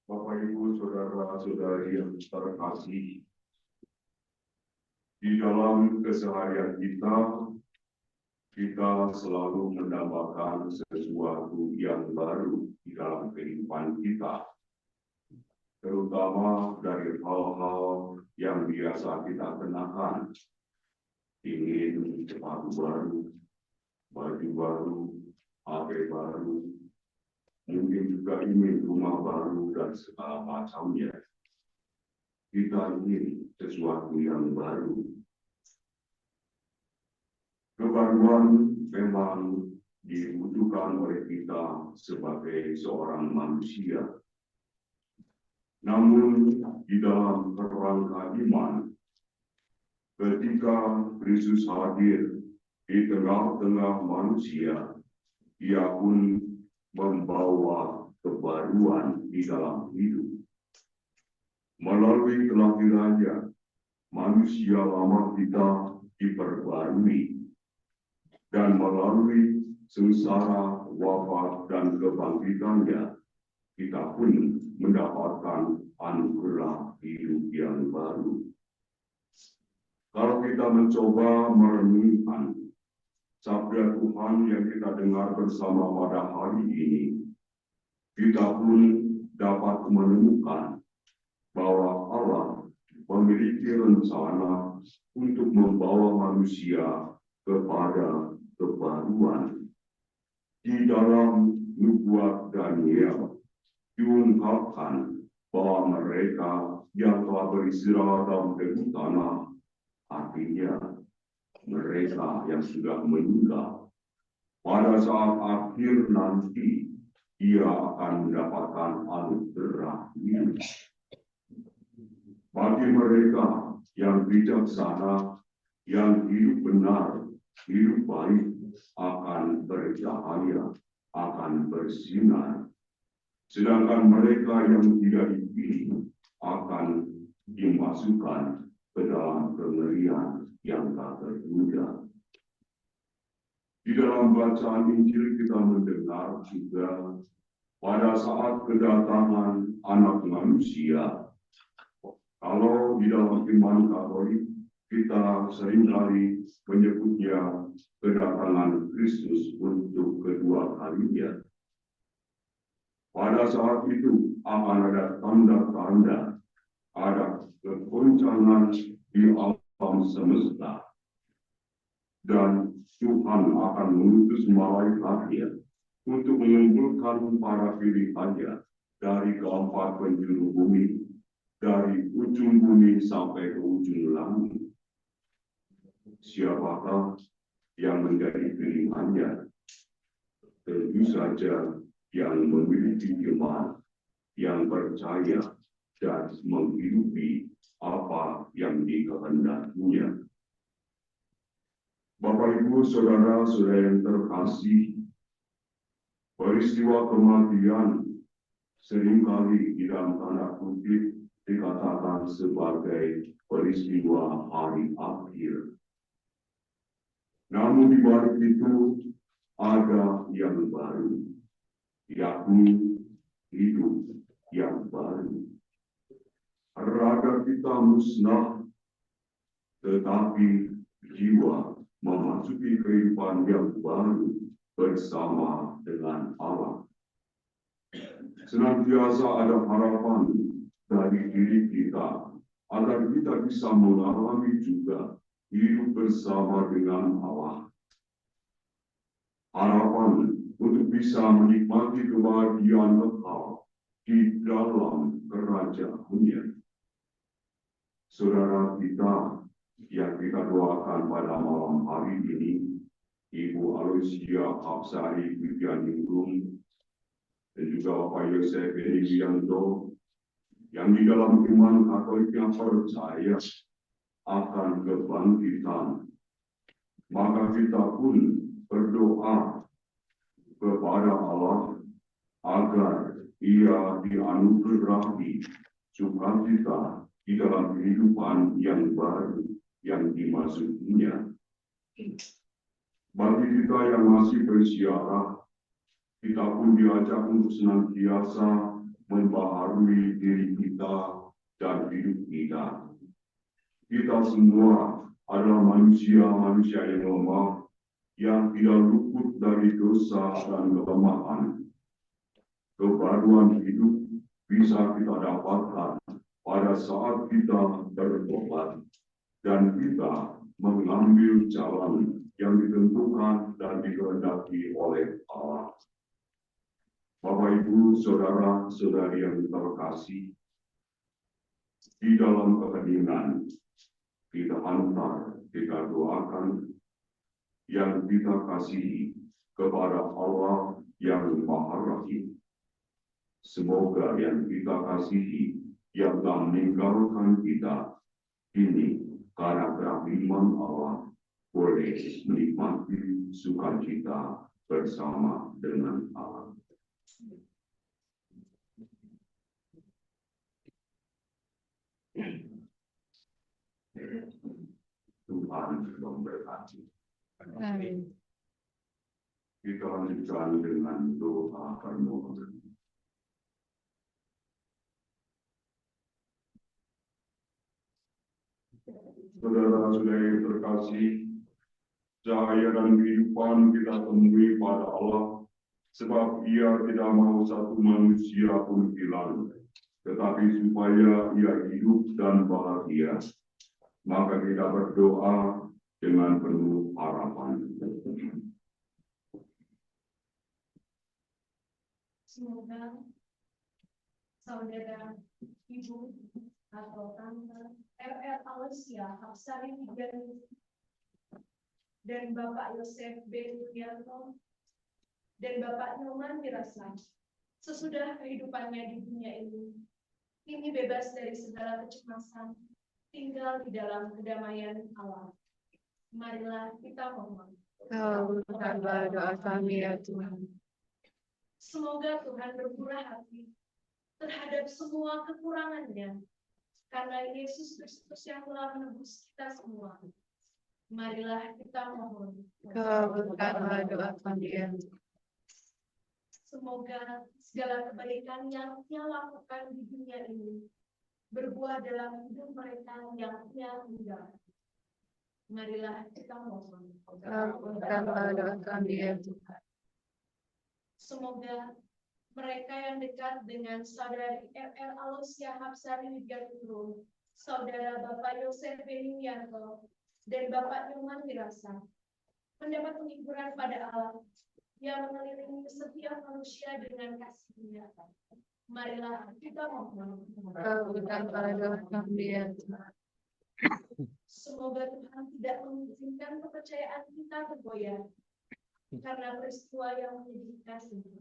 Bapak Ibu saudara-saudari yang terkasih, di dalam keseharian kita selalu mendapatkan sesuatu yang baru di dalam kehidupan kita, terutama dari hal-hal yang biasa kita kenakan. Ingin sepatu baru, baju baru, HP baru, mungkin juga ingin rumah baru dan segala macamnya. Kita ingin sesuatu yang baru. Kebaruan memang dibutuhkan oleh kita sebagai seorang manusia. Namun di dalam kerangka iman, ketika Kristus hadir di tengah-tengah manusia, Ia pun membawa kebaruan di dalam hidup. Melalui kelahirannya, manusia lama kita diperbarui. Dan melalui sengsara, wafat, dan kebangkitannya, kita pun mendapatkan anugerah hidup yang baru. Kalau kita mencoba merenungkan sabda Tuhan yang kita dengar bersama pada hari ini, kita pun dapat menemukan bahwa Allah memiliki rencana untuk membawa manusia kepada kebaruan. Di dalam nubuat Daniel diungkapkan bahwa mereka yang telah beristirahat dalam teguh tanah, artinya mereka yang sudah meninggal, pada saat akhir nanti ia akan mendapatkan anugerah hidup. Bagi mereka yang bijaksana, yang hidup benar, hidup baik, akan bercahaya, akan bersinar. Sedangkan mereka yang tidak dipilih akan dimasukkan ke dalam kengerian yang tak terduga. Di dalam bacaan Injil kita mendengar juga pada saat kedatangan Anak Manusia, kalau di dalam iman Katolik kita seringkali menyebutnya kedatangan Kristus untuk kedua kalinya. Pada saat itu akan ada tanda-tanda, ada kegoncangan di alam semesta, dan Tuhan akan mengutus malaikatnya untuk mengumpulkan para pilihannya dari keempat penjuru bumi, dari ujung bumi sampai ke ujung langit. Siapakah yang menjadi pilihannya? Tentu saja yang memiliki iman, yang percaya, dan menghidupi apa yang dikehendakinya. Bapak, Ibu, saudara-saudara yang terkasih, peristiwa kematian seringkali di dalam tanda kutip dikatakan sebagai peristiwa hari akhir. Namun di balik itu ada yang baru, yakni hidup yang baru. Raga kita musnah, tetapi jiwa memasuki kehidupan yang baru bersama dengan Allah. Senantiasa ada harapan dari diri kita agar kita bisa mengalami juga hidup bersama dengan Allah. Harapan untuk bisa menikmati kebahagiaan kekal di dalam kerajaan-Nya. Saudara kita yang kita doakan pada malam hari ini, Ibu Aloysia Hapsari Widianingrum, dan juga Bapak Yosef Widianto, yang di dalam iman Katolik yang percaya akan kebangkitan. Maka kita pun berdoa kepada Allah agar ia dianugerahi sukacita di dalam kehidupan yang baru yang dimasukinya. Bagi kita yang masih bersiarah, kita pun diajak untuk senantiasa membaharui diri kita dan hidup kita. Kita semua adalah manusia-manusia yang lemah, yang tidak luput dari dosa dan kelemahan. Kebaruan hidup bisa kita dapatkan pada saat kita bertobat dan kita mengambil jalan yang ditentukan dan dikehendaki oleh Allah. Bapak, Ibu, Saudara-saudari yang terkasih, di dalam keheningan kita doakan yang kita kasihi kepada Allah yang Maha Rahim. Semoga yang kita kasihi yang telah meninggalkan kita ini karena kerahiman Allah boleh menikmati sukacita bersama dengan Allah. Tuhan memberkati. Amin. Kita lanjutkan dengan doa permohonan. Saudara-saudari yang terkasih, cahaya dan kehidupan kita temui pada Allah, sebab Ia tidak mau satu manusia pun hilang, tetapi supaya ia hidup dan bahagia. Maka kita berdoa dengan penuh harapan. Semoga saudara, ibu, atau tante RR Alessia Hapsari dan Bapak Yosef B. Rudianto dan Bapak Nyoman Wirasa sesudah kehidupannya di dunia ini bebas dari segala kecemasan, tinggal di dalam kedamaian Allah. Marilah kita mohon. Kabulkanlah doa kami ya Tuhan. Semoga Tuhan bermurah hati terhadap semua kekurangannya, karena Yesus Kristus yang telah menebus kita semua. Marilah kita mohon. Kabulkanlah doa kami ya Tuhan. Semoga segala kebaikan yang Ia lakukan di dunia ini berbuah dalam hidup mereka yang Ia tinggal. Marilah kita mohon. Kabulkanlah doa kami ya Tuhan. Semoga mereka yang dekat dengan saudari RR Alessia Hapsari Widianto, saudara Bapak Yosef Benianto, dan Bapak Nyoman Wirasa mendapat penghiburan pada Allah yang mengelilingi setiap manusia dengan kasih-Nya. Marilah kita mohon. Kabulkanlah doa kami ya Tuhan. Semoga Tuhan tidak mengizinkan kepercayaan kita bergoyah karena peristiwa yang menyedihkan ini.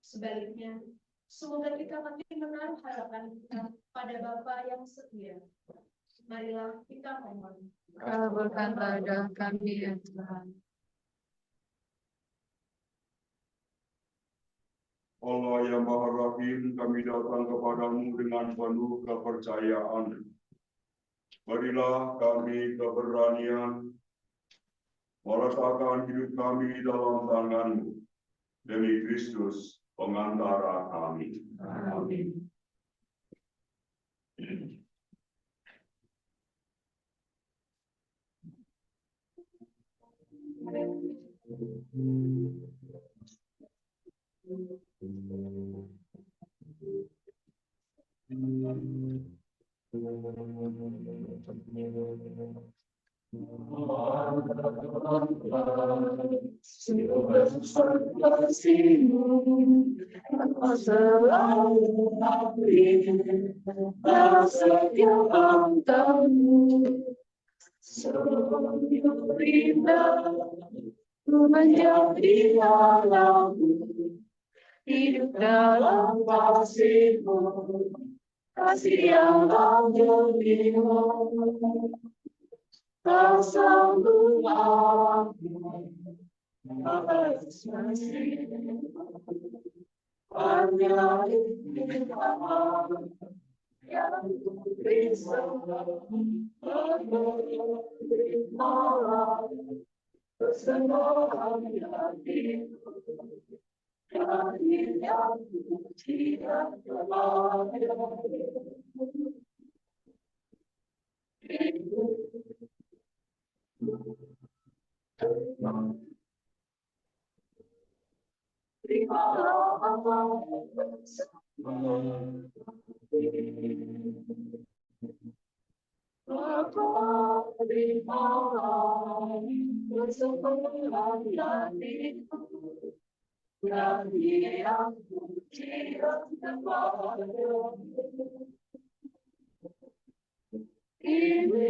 Sebaliknya, semoga kita makin menaruh harapan kita pada Bapa yang setia. Marilah kita mohon. Kabulkanlah doa kami ya Tuhan. Allah yang Maha Rahim, kami datang kepadamu dengan penuh kepercayaan. Berilah kami keberanian meletakkan hidup kami dalam tangan-Mu demi Kristus pengantara kami. Amin. Menjadi alammu, hidup dalam kasih-Mu, kasih yang menjadimu, tak sanggup aku, hanya Engkau yang bisa memberi malam kesenangan hatiku. Dari yang tidak terbayang. Terimalah kesenangan hatiku. Dari yang tidak terbayang. Ini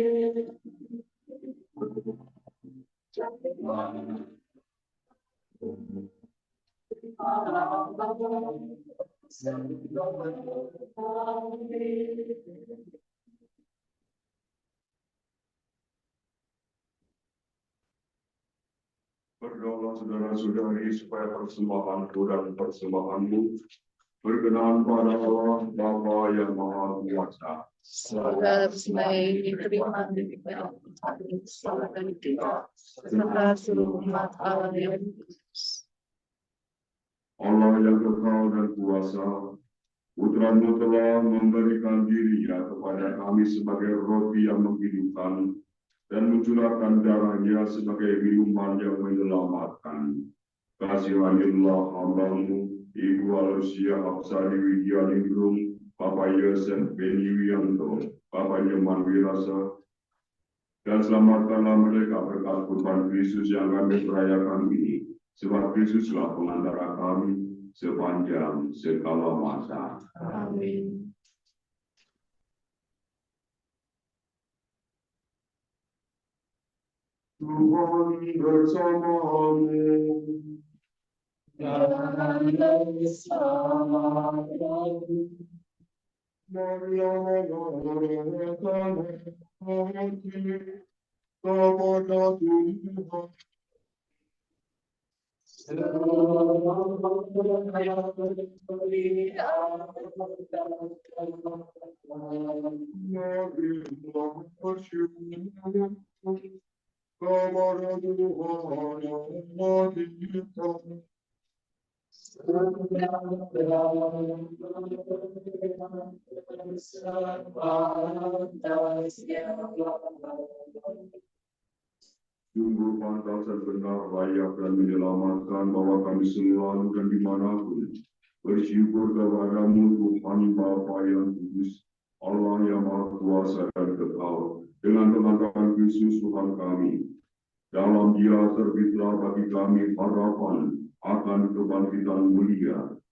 Berdoalah saudara-saudari supaya persembahanku dan persembahanmu berkenan pada Allah Bapa yang Maha Kuasa. segala semai diterima dari Allah dan kita serta seluruh umat Allah yang kudus. Allah yang kekal dan kuasa, Putra-Mu telah memberikan dirinya kepada kami sebagai roti yang menghidupkan dan mencurahkan darahnya sebagai minuman yang menyelamatkan. Kasihanilah hamba-Mu, Ibu Alusia Apsari Widianingrum, Bapak Yosef Beni Wianto, Bapak Nyoman Wirasa, dan selamatkanlah mereka berkat kurban Kristus yang kami merayakan ini, sebab Kristuslah pengantara kami sepanjang segala masa. Amin. Tuhan bersamamu. Dan bersama-mu. Marilah menyatakan hati kepada Tuhan. Marilah bersyukur kepada Tuhan Allah kita. Sungguh pantas dan benar, layak dan menyelamatkan bahwa kami selalu dan dimanapun bersyukur kepadamu Tuhan Bapa yang kudus, Allah yang Maha Kuasa dan kekal, dengan pengantaran Kristus Tuhan kami. Dalam Dia terbitlah bagi kami harapan akan kebangkitan mulia,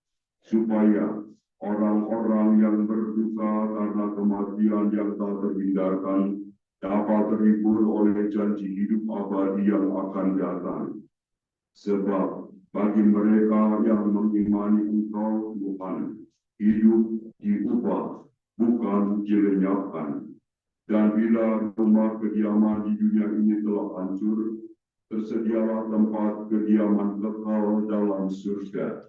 supaya orang-orang yang berduka karena kematian yang tak terhindarkan dapat terhibur oleh janji hidup abadi yang akan datang. Sebab bagi mereka yang mengimani Engkau Tuhan, hidup diubah, bukan dilenyapkan. Dan bila rumah kediaman di dunia ini telah hancur, tersedialah tempat kediaman kekal dalam surga.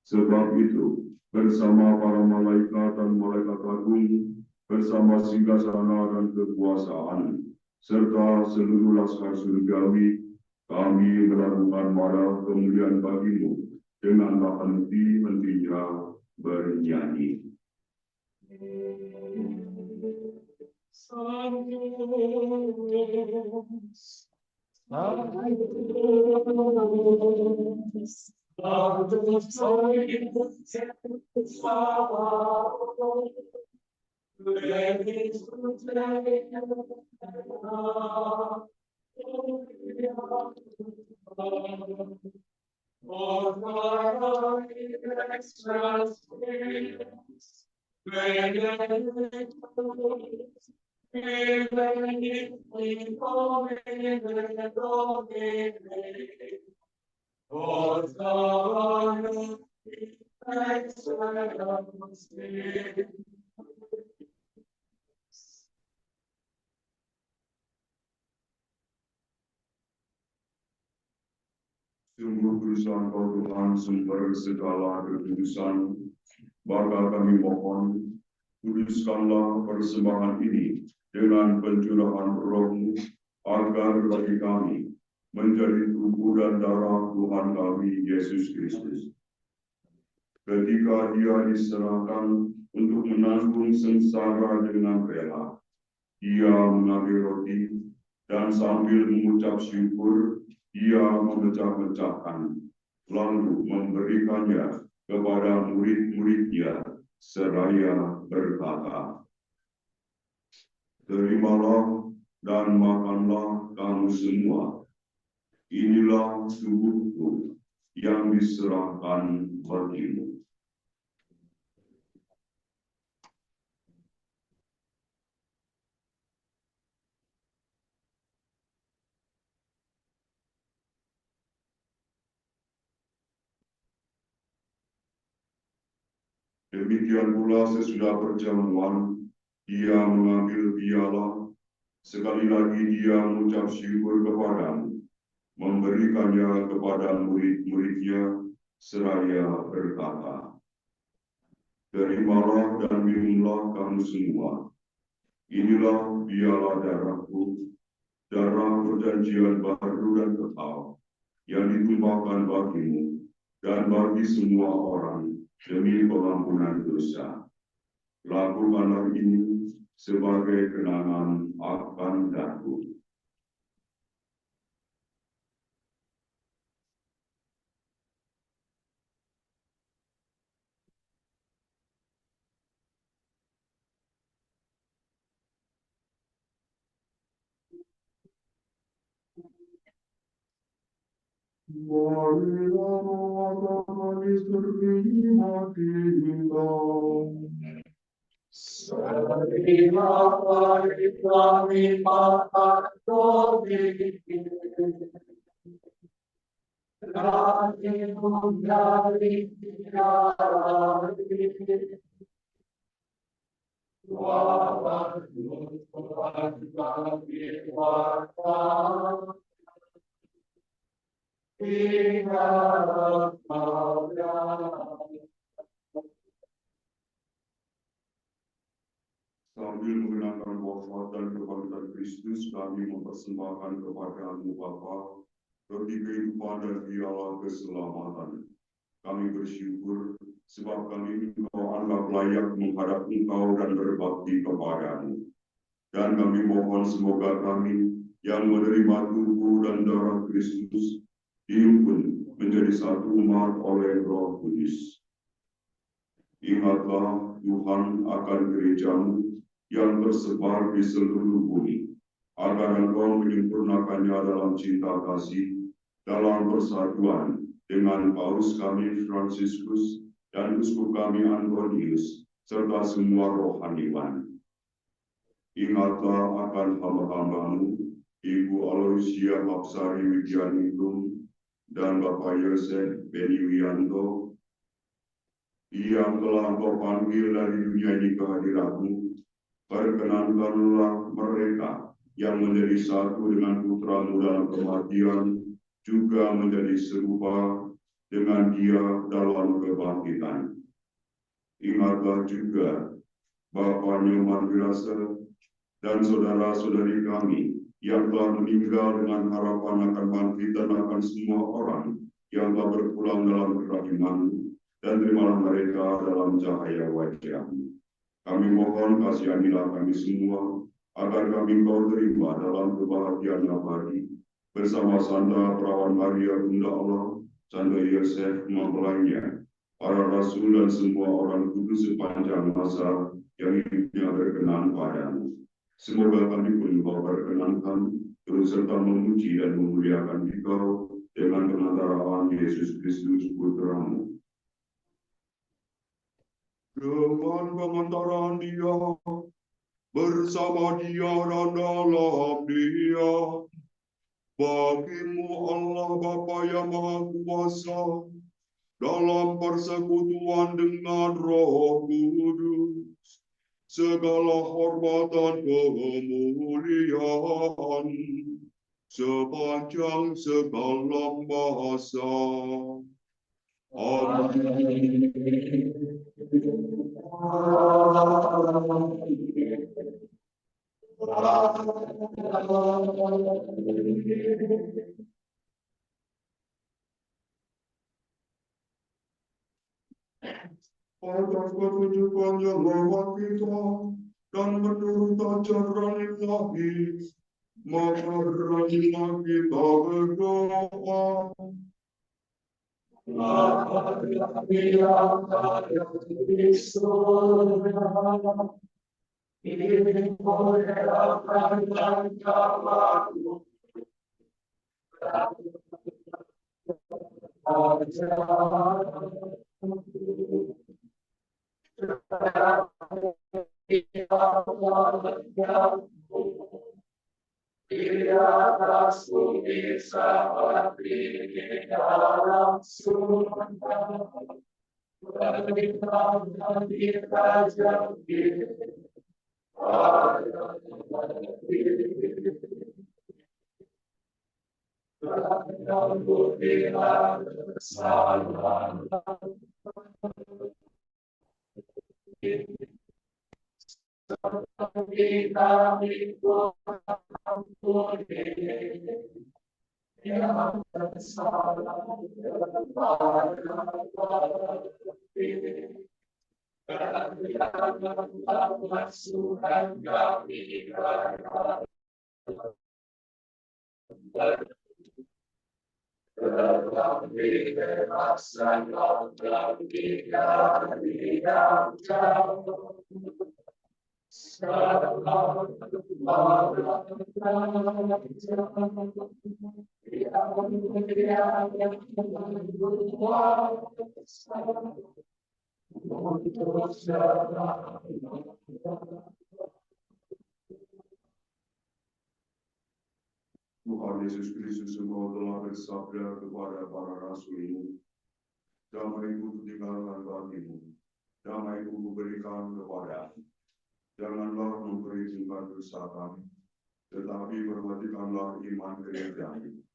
Sebab itu, bersama para malaikat dan malaikat agung, bersama singgasana dan kekuasaan, serta seluruh laskar surgawi, kami melakukan marah kemuliaan bagimu dengan tak henti-hentinya bernyanyi. Sungguh berusaha Engkau Tuhan sumber segala kekudusan, maka kami mohon, kuduskanlah persembahan ini dengan pencurahan Roh-Mu, agar bagi kami menjadi tubuh dan darah Tuhan kami Yesus Kristus. Ketika Dia diserahkan untuk menanggung sengsara dengan rela, Dia mengambil roti dan sambil mengucap syukur, Dia memecah-mecahkan, lalu memberikannya kepada murid-murid-Nya seraya berkata, "Terimalah dan makanlah kamu semua. Inilah tubuhku yang diserahkan bagimu." Demikian pula sesudah perjamuan, Dia mengambil piala, sekali lagi Dia mengucap syukur kepadamu, memberikannya kepada murid-murid-Nya, seraya berkata, "Terimalah dan minumlah kamu semua. Inilah piala darahku, darah perjanjian baru dan kekal, yang ditumpahkan bagimu dan bagi semua orang demi pengampunan dosa. Lakukanlah ini sebagai kenangan akan aku." Marilah kami terima kita. Sarilah kami makan roti, kami menjadi walau Tuhan kami warta, ingat Sambil mengenangkan wafat dan kebangkitan Kristus, kami mempersembahkan kepada-Mu Bapa roti kehidupan dan piala keselamatan. Kami bersyukur sebab kami Engkau anggap layak menghadap Engkau dan berbakti kepadamu. Dan kami mohon semoga kami yang menerima tubuh dan darah Kristus dihimpun menjadi satu umat oleh Roh Kudus. Ingatlah Tuhan akan gereja-Mu yang tersebar di seluruh bumi, agar Engkau menyempurnakannya dalam cinta kasih, dalam persatuan dengan Paus kami Fransiskus dan Uskup kami Antonius, serta semua rohaniwan. Ingatlah akan hamba-hamba-Mu, Ibu Aloysia Hapsari Wijaningrum dan Bapak Yosef Beni Wianto, yang telah Engkau panggil dari dunia ini ke hadirat-Mu. Perkenankanlah mereka yang menjadi satu dengan Putra-Mu dalam kematian, juga menjadi serupa dengan Dia dalam kebangkitan. Ingatlah juga Bapak Nyoman Wirasa dan saudara-saudari kami yang telah meninggal dengan harapan akan bangkit, dan akan semua orang yang telah berpulang dalam kerahiman-Mu, dan terimalah mereka dalam cahaya wajah-Mu. Kami mohon kasihanilah kami semua, agar kami Kau terima dalam kebahagiaan abadi, bersama Santa Perawan Maria Bunda Allah, Santo Yosef mempelainya, para rasul dan semua orang kudus sepanjang masa yang hidupnya berkenan padamu. Semoga kami pun Kau perkenankan, terus serta memuji dan memuliakan Dikau dengan pengantaraan Yesus Kristus Putra-Mu. Dengan pengantaran Dia, bersama Dia dan dalam Dia, bagi-Mu Allah Bapa yang Maha Kuasa, dalam persekutuan dengan Roh Kudus, segala hormat dan kemuliaan sepanjang segala bahasa. Atas ketujuan yang lewat kita dan menurut ajaran ilahi, maka marilah kita berdoa. Tuhan Yesus Kristus engkau telah bersabda kepada para rasul ini, damai-Ku tinggalkan bagimu, damai-Ku kuberikan kepadamu. Janganlah memperhitungkan dosa kami, tetapi perhatikanlah iman gereja-Mu,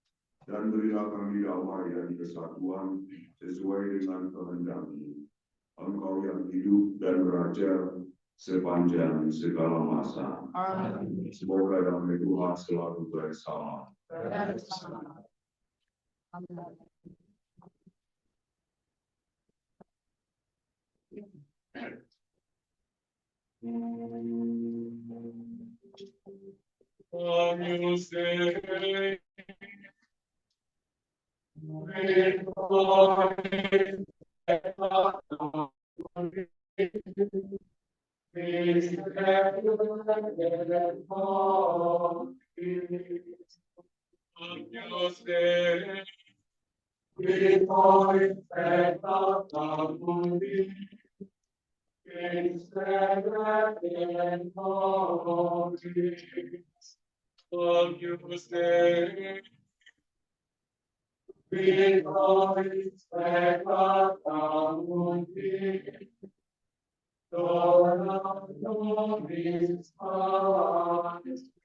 dan berilah kami damai dan kesatuan sesuai dengan kehendak-Mu. Engkau yang hidup dan beraja sepanjang segala masa. Amin. Semoga damai Tuhan selalu bersama. Amin. Agnus Dei, Agnus Dei, Agnus Dei, Victoris peccatum mundi, dona nobis Christe.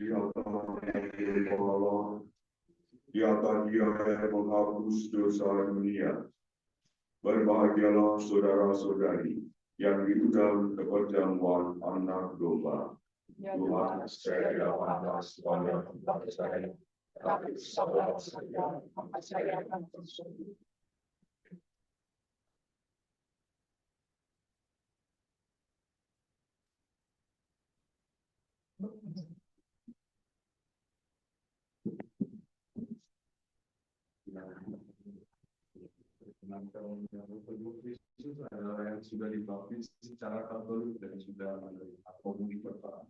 Dia Dia yang menghapus dosa dunia. Berbahagialah saudara-saudari yang diundang ke perjamuan anak domba. Tuhan saya panas pada tempat saya, tapi saudara saya tempat saya akan tersusun. Kristus adalah yang sudah dibaptis secara katolik dan sudah menerima komunitas pertama.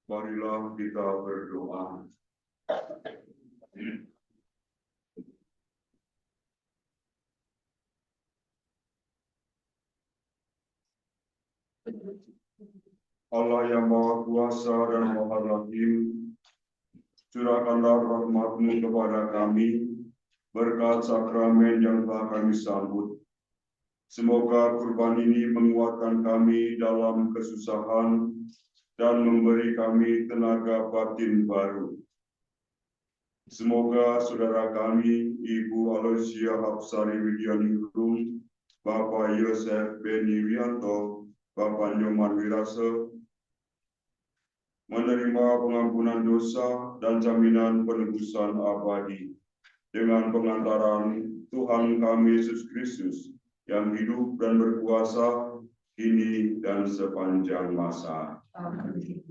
Marilah kita berdoa. Allah yang Maha Kuasa dan Maha Rahim, curahkanlah rahmat-Mu kepada kami berkat sakramen yang telah kami sambut. Semoga kurban ini menguatkan kami dalam kesusahan dan memberi kami tenaga batin baru. Semoga saudara kami, Ibu Aloysia Hapsari Widianingrum, Bapak Yosef Beni Wianto, Bapak Nyoman Wirase, menerima pengampunan dosa dan jaminan penebusan abadi dengan pengantaran Tuhan kami Yesus Kristus yang hidup dan berkuasa kini dan sepanjang masa. Amin.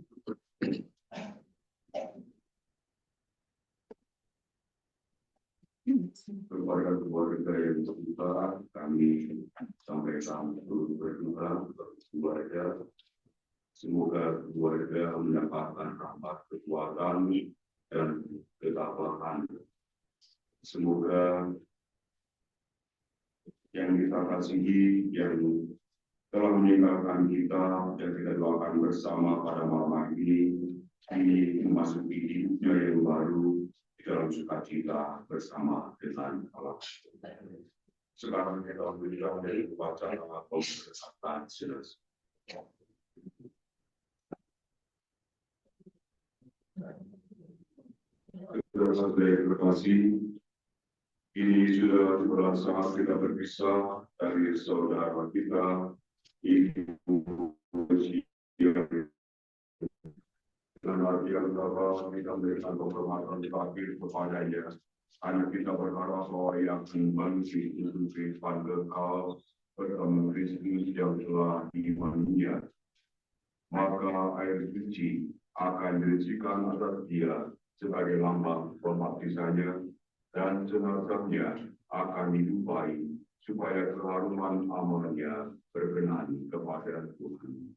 Keluarga-keluarga yang sebentar kami sampaikan berdoa untuk keluarga. Semoga keluarga mendapatkan rahmat kekuatan dan ketabahan. Semoga yang kita kasihi, yang telah meninggalkan kita, dan kita doakan bersama pada malam ini memasuki hidupnya yang baru di dalam sukacita bersama dengan Allah. Sekarang kita berbicara dari upacara pembersatan selesai. Terima kasih. Ini sudah beberapa saat kita berpisah dari saudara kita, Ibu dan artian bahwa kita memberikan penghormatan terakhir kepadanya. Anak kita berharap bahwa yang kembali untuk kehidupan kekal bersama Kristus yang telah diimaninya. Maka air suci akan dirisikan atas dia sebagai lambang pembaptisannya, dan jenazahnya akan didupai supaya keharuman amalnya berkenan kepada Tuhan.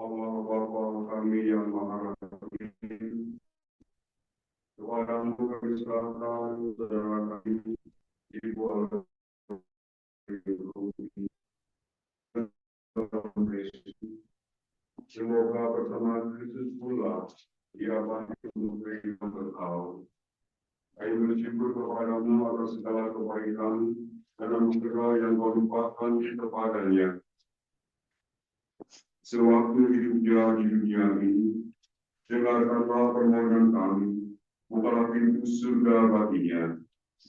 Allah Bapa kami yang Maha Rahim, kepadamu kami serahkan saudara kami, Ibu Kristus. Semoga bersama Kristus pula ia bangkit untuk kehidupan kekal. Kami bersyukur kepadamu atas segala kebaikan dan anugerah yang kau limpahkan kepadanya. Sewaktu hidupnya di dunia ini, dengarkanlah permohonan kami, bukalah pintu surga baginya,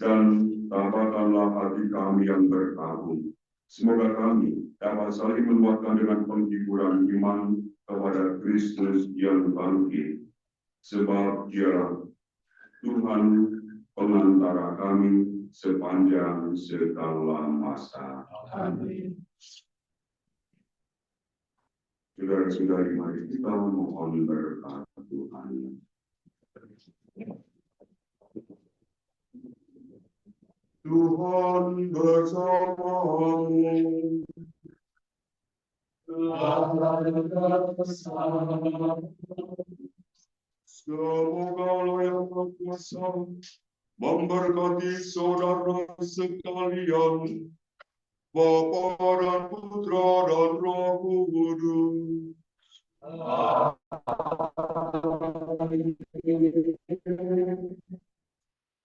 dan tambahkanlah hati kami yang berkabung. Semoga kami dapat saling menguatkan dengan penghiburan iman kepada Kristus yang bangkit, sebab Dia Tuhan pengantara kami sepanjang segala masa. Amin. Saudara-saudari, mari kita mohon berkat Tuhan. Tuhan bersamamu. Semoga Allah yang Maha Kuasa memberkati saudara sekalian, Bapa dan Putra dan Roh Kudus.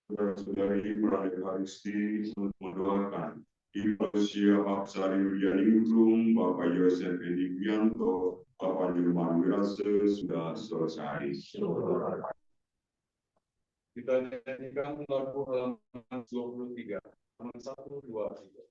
Saudara-saudari meraih Ekaristi untuk mendoakan Ibu Lucia Hapsari Widianingrum, Bapak Yosef Endi Wianto, Bapak Nirman Wirase sudah selesai. Kita nyanyikan lagu halaman 23, halaman 1, 2, 3.